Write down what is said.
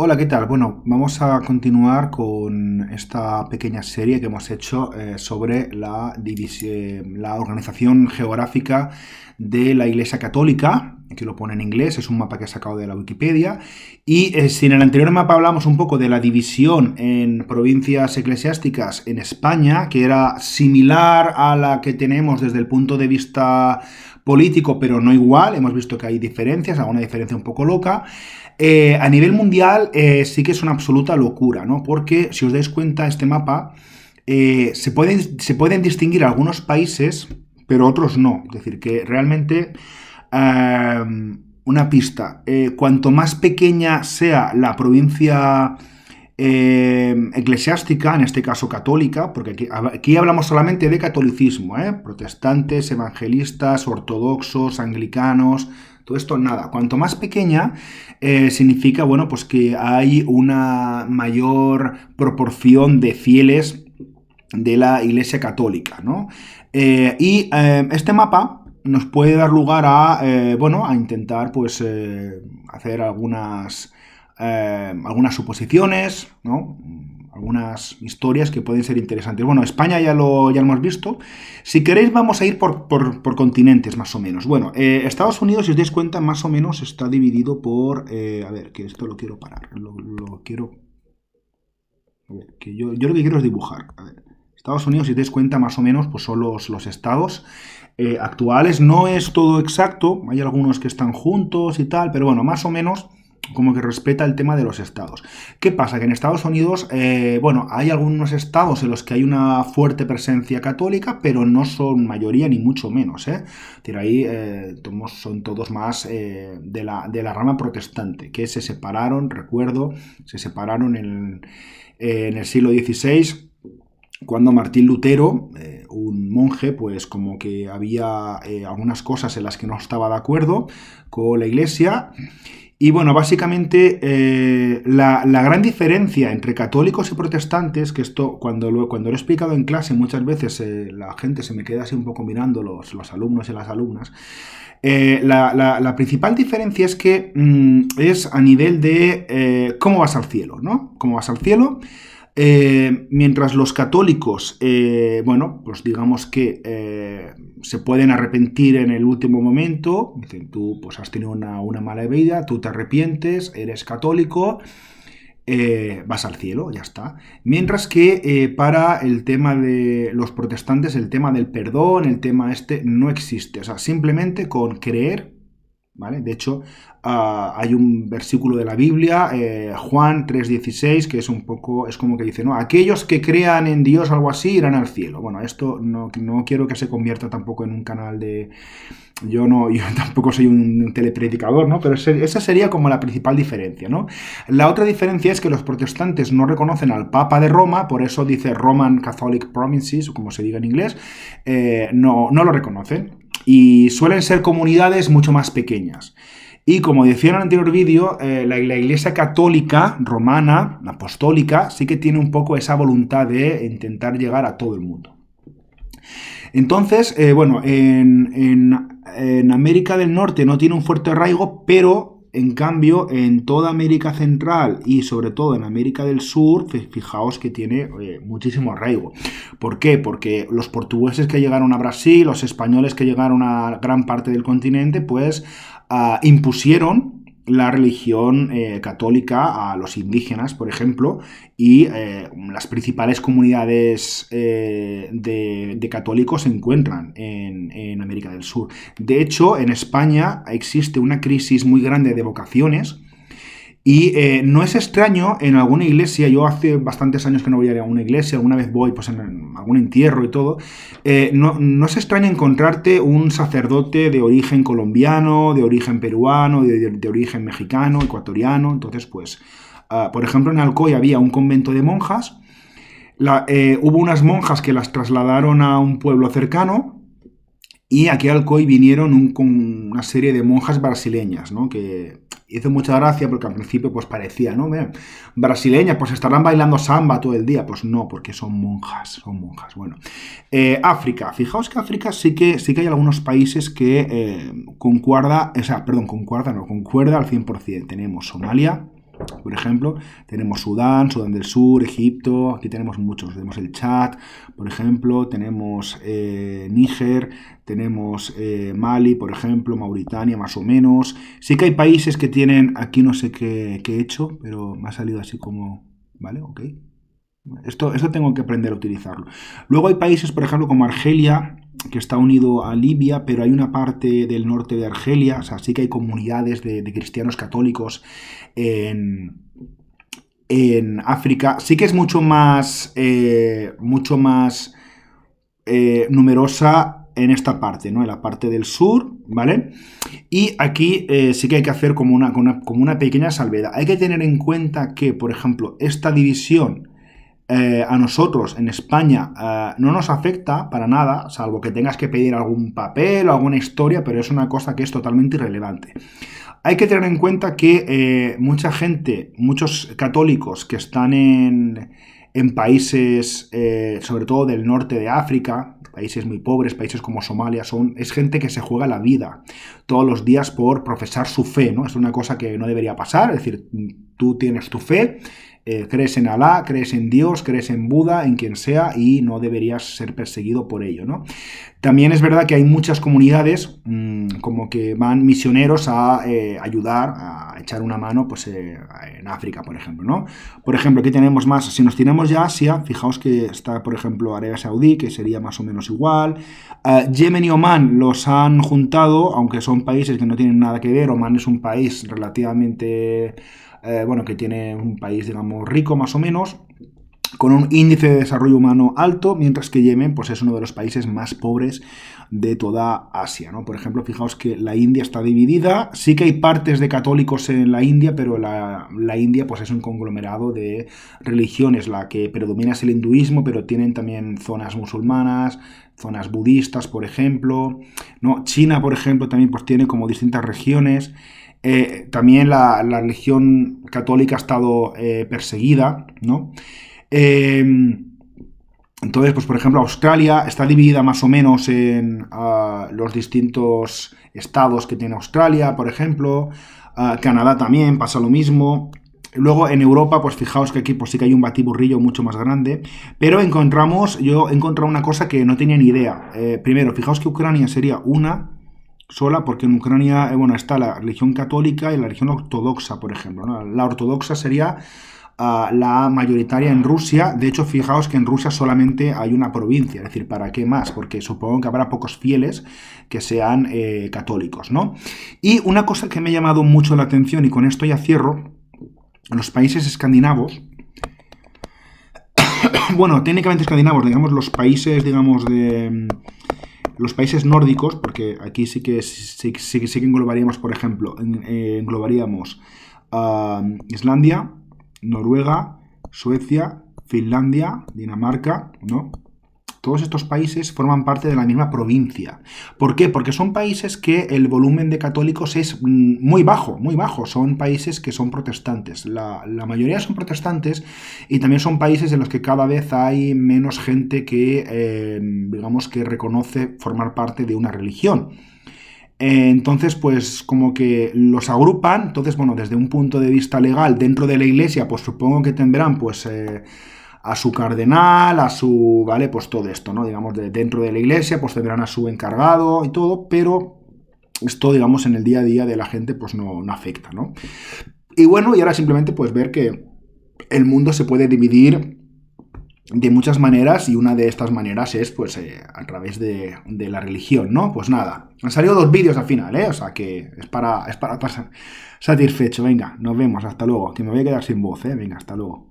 Hola, ¿qué tal? Bueno, vamos a continuar con esta pequeña serie que hemos hecho sobre la organización geográfica de la Iglesia Católica. Aquí lo pone en inglés, es un mapa que he sacado de la Wikipedia. Y si en el anterior mapa hablamos un poco de la división en provincias eclesiásticas en España, que era similar a la que tenemos desde el punto de vista político, pero no igual, hemos visto que hay diferencias, alguna diferencia un poco loca. A nivel mundial sí que es una absoluta locura, ¿no? Porque si os dais cuenta, este mapa se pueden distinguir algunos países, pero otros no. Es decir, que realmente eh, una pista, cuanto más pequeña sea la provincia eclesiástica, en este caso católica, porque aquí hablamos solamente de catolicismo, protestantes, evangelistas, ortodoxos, anglicanos, todo esto nada. Cuanto más pequeña, significa, bueno, pues que hay una mayor proporción de fieles de la Iglesia Católica, ¿no? Este mapa nos puede dar lugar a, bueno, a intentar, pues, hacer algunas suposiciones, ¿no? Algunas historias que pueden ser interesantes. Bueno, España ya lo hemos visto. Si queréis, vamos a ir por continentes, más o menos. Bueno, Estados Unidos, si os dais cuenta, más o menos está dividido por... a ver, que esto lo quiero parar. Lo quiero... A ver, que yo lo que quiero es dibujar. A ver. Estados Unidos, si os dais cuenta, más o menos, pues son los estados actuales. No es todo exacto, hay algunos que están juntos y tal, pero bueno, más o menos como que respeta el tema de los estados. ¿Qué pasa? Que en Estados Unidos, bueno, hay algunos estados en los que hay una fuerte presencia católica, pero no son mayoría ni mucho menos, ¿eh? Es decir, ahí son todos más de la rama protestante, que se separaron, recuerdo, se separaron en el siglo XVI, cuando Martín Lutero, un monje, pues como que había algunas cosas en las que no estaba de acuerdo con la iglesia. Y bueno, básicamente la gran diferencia entre católicos y protestantes, que esto cuando lo he explicado en clase muchas veces la gente se me queda así un poco mirando, los alumnos y las alumnas, la principal diferencia es que es a nivel de cómo vas al cielo, ¿no? Cómo vas al cielo. Mientras los católicos, bueno, pues digamos que se pueden arrepentir en el último momento. Dicen, tú pues has tenido una mala vida, tú te arrepientes, eres católico, vas al cielo, ya está. Mientras que para el tema de los protestantes, el tema del perdón, el tema este, no existe. O sea, simplemente con creer, ¿vale? De hecho, hay un versículo de la Biblia, Juan 3:16, que es como que dice, no, aquellos que crean en Dios, algo así, irán al cielo. Bueno, esto no quiero que se convierta tampoco en un canal de... Yo tampoco soy un telepredicador, ¿no? Pero esa sería como la principal diferencia, ¿no? La otra diferencia es que los protestantes no reconocen al Papa de Roma, por eso dice Roman Catholic Provinces, o como se diga en inglés, no lo reconocen. Y suelen ser comunidades mucho más pequeñas. Y como decía en el anterior vídeo, la Iglesia Católica Romana, apostólica, sí que tiene un poco esa voluntad de intentar llegar a todo el mundo. Entonces, bueno, en América del Norte no tiene un fuerte arraigo, pero en cambio en toda América Central y sobre todo en América del Sur, fijaos que tiene muchísimo arraigo. ¿Por qué? Porque los portugueses que llegaron a Brasil, los españoles que llegaron a gran parte del continente, pues impusieron la religión católica a los indígenas, por ejemplo, y las principales comunidades de católicos se encuentran en América del Sur. De hecho, en España existe una crisis muy grande de vocaciones. Y no es extraño en alguna iglesia, yo hace bastantes años que no voy a una iglesia, alguna vez voy pues en algún entierro y todo, no es extraño encontrarte un sacerdote de origen colombiano, de origen peruano, de origen mexicano, ecuatoriano. Entonces pues, por ejemplo en Alcoy había un convento de monjas, hubo unas monjas que las trasladaron a un pueblo cercano. Y aquí a Alcoy vinieron con una serie de monjas brasileñas, ¿no? Que hizo mucha gracia porque al principio pues parecía, ¿no? Brasileñas, pues estarán bailando samba todo el día. Pues no, porque son monjas. Bueno, África. Fijaos que África sí que hay algunos países que concuerda al 100%. Tenemos Somalia, Por ejemplo, tenemos Sudán, Sudán del Sur, Egipto, aquí tenemos muchos. Tenemos el Chad, por ejemplo, tenemos Níger, tenemos Mali, por ejemplo, Mauritania, más o menos. Sí que hay países que tienen, aquí no sé qué he hecho, pero me ha salido así como, ¿vale? Ok. Esto tengo que aprender a utilizarlo. Luego hay países, por ejemplo, como Argelia, que está unido a Libia, pero hay una parte del norte de Argelia, o sea, sí que hay comunidades de cristianos católicos en, en África. Sí que es mucho más numerosa en esta parte, ¿no? En la parte del sur, ¿vale? Y aquí sí que hay que hacer como una pequeña salvedad. Hay que tener en cuenta que, por ejemplo, esta división a nosotros en España no nos afecta para nada, salvo que tengas que pedir algún papel o alguna historia, pero es una cosa que es totalmente irrelevante. Hay que tener en cuenta que mucha gente, muchos católicos que están en países, sobre todo del norte de África, países muy pobres, países como Somalia, es gente que se juega la vida todos los días por profesar su fe, ¿no? Es una cosa que no debería pasar, es decir, tú tienes tu fe, crees en Alá, crees en Dios, crees en Buda, en quien sea, y no deberías ser perseguido por ello, ¿no? También es verdad que hay muchas comunidades como que van misioneros a ayudar, a echar una mano pues, en África, por ejemplo, ¿no? Por ejemplo, aquí tenemos más, si nos tiramos ya a Asia, fijaos que está, por ejemplo, Arabia Saudí, que sería más o menos igual. Yemen y Omán los han juntado, aunque son países que no tienen nada que ver. Omán es un país relativamente... bueno, que tiene un país, digamos, rico más o menos, con un índice de desarrollo humano alto, mientras que Yemen pues, es uno de los países más pobres de toda Asia, ¿no? Por ejemplo, fijaos que la India está dividida, sí que hay partes de católicos en la India, pero la India pues, es un conglomerado de religiones, la que predomina es el hinduismo, pero tienen también zonas musulmanas, zonas budistas, por ejemplo, ¿no? China, por ejemplo, también pues, tiene como distintas regiones. También la religión católica ha estado perseguida, ¿no? Eh, entonces, pues por ejemplo, Australia está dividida más o menos en los distintos estados que tiene Australia, por ejemplo. Canadá también pasa lo mismo. Luego en Europa, pues fijaos que aquí pues sí que hay un batiburrillo mucho más grande, pero yo he encontrado una cosa que no tenía ni idea. Primero, fijaos que Ucrania sería una sola, porque en Ucrania, bueno, está la religión católica y la religión ortodoxa, por ejemplo, ¿no? La ortodoxa sería la mayoritaria en Rusia. De hecho, fijaos que en Rusia solamente hay una provincia, es decir, ¿para qué más? Porque supongo que habrá pocos fieles que sean católicos, ¿no? Y una cosa que me ha llamado mucho la atención, y con esto ya cierro, los países escandinavos, bueno, técnicamente escandinavos, digamos, los países, digamos, de... Los países nórdicos, porque aquí sí que englobaríamos, por ejemplo, englobaríamos Islandia, Noruega, Suecia, Finlandia, Dinamarca, ¿no? Todos estos países forman parte de la misma provincia. ¿Por qué? Porque son países que el volumen de católicos es muy bajo, muy bajo. Son países que son protestantes. La mayoría son protestantes y también son países en los que cada vez hay menos gente que, digamos, que reconoce formar parte de una religión. Entonces, pues como que los agrupan. Entonces, bueno, desde un punto de vista legal, dentro de la iglesia, pues supongo que tendrán, pues... a su cardenal, a su, ¿vale? Pues todo esto, ¿no? Digamos, dentro de la iglesia, pues tendrán a su encargado y todo, pero esto, digamos, en el día a día de la gente, pues no afecta, ¿no? Y bueno, y ahora simplemente, pues ver que el mundo se puede dividir de muchas maneras y una de estas maneras es, pues, a través de la religión, ¿no? Pues nada, han salido 2 vídeos al final, ¿eh? O sea, que es para estar satisfecho. Venga, nos vemos, hasta luego, que me voy a quedar sin voz, ¿eh? Venga, hasta luego.